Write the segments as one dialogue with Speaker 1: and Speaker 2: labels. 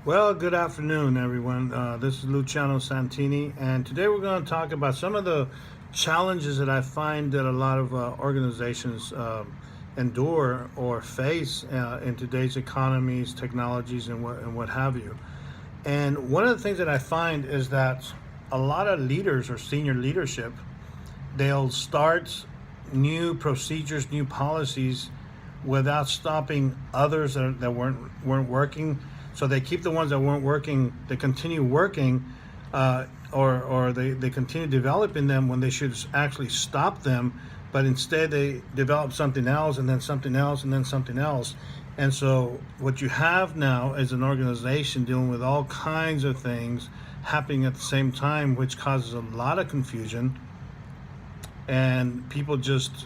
Speaker 1: Well, good afternoon, everyone. This is Luciano Santini, and today we're going to talk about some of the challenges that I find that a lot of organizations endure or face in today's economies, technologies, and what have you. And one of the things that I find is that a lot of leaders or senior leadership, they'll start new procedures, new policies without stopping others that weren't working. So they keep the ones that weren't working, they continue working, or they continue developing them when they should actually stop them. But instead, they develop something else, and then something else, and then something else. And so, what you have now is an organization dealing with all kinds of things happening at the same time, which causes a lot of confusion. And people just,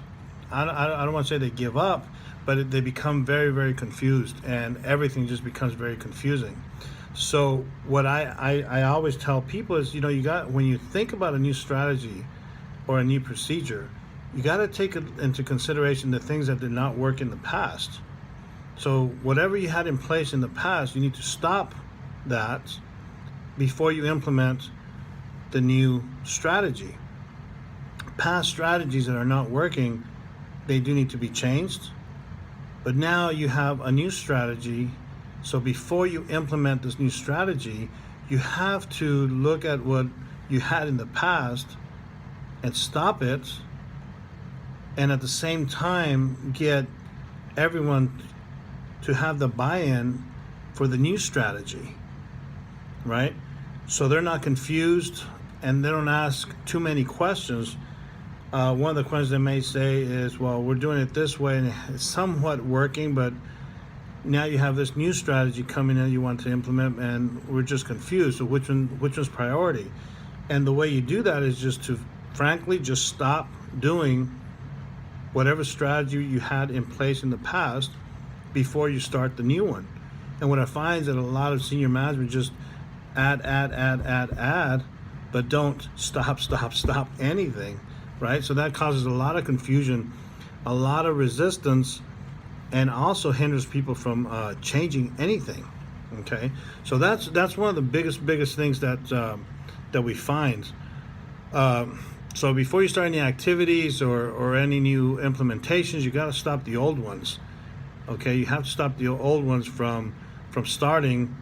Speaker 1: I don't want to say they give up, but they become very, very confused, and everything just becomes very confusing. So what I always tell people is, when you think about a new strategy or a new procedure, you got to take into consideration the things that did not work in the past. So whatever you had in place in the past, you need to stop that before you implement the new strategy. Past strategies that are not working, they do need to be changed. But now you have a new strategy. So before you implement this new strategy, you have to look at what you had in the past and stop it. And at the same time, get everyone to have the buy-in for the new strategy, right? So they're not confused and they don't ask too many questions. One of the questions they may say is, well, we're doing it this way and it's somewhat working, but now you have this new strategy coming in you want to implement and we're just confused. So which one's priority? And the way you do that is just to frankly just stop doing whatever strategy you had in place in the past before you start the new one. And what I find is that a lot of senior management just add, but don't stop anything. Right? So that causes a lot of confusion, a lot of resistance, and also hinders people from changing anything. Okay? So that's one of the biggest things that we find. So before you start any activities or any new implementations, you got to stop the old ones. Okay? You have to stop the old ones from starting.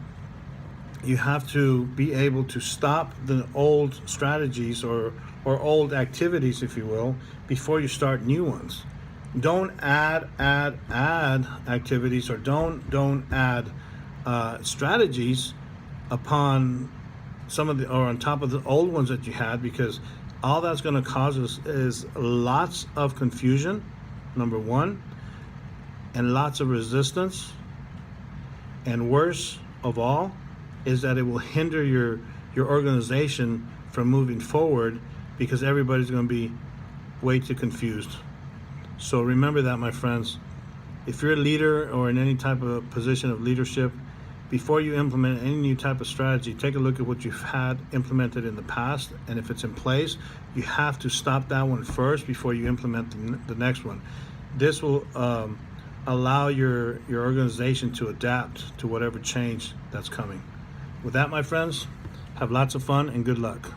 Speaker 1: You have to be able to stop the old strategies or old activities, if you will, before you start new ones. Don't add activities or don't add strategies upon on top of the old ones that you had, because all that's going to cause is lots of confusion, number one, and lots of resistance, and worse of all is that it will hinder your organization from moving forward, because everybody's going to be way too confused. So remember that, my friends. If you're a leader or in any type of position of leadership, before you implement any new type of strategy, take a look at what you've had implemented in the past, and if it's in place, you have to stop that one first before you implement the next one. This will allow your organization to adapt to whatever change that's coming. With that, my friends, have lots of fun and good luck.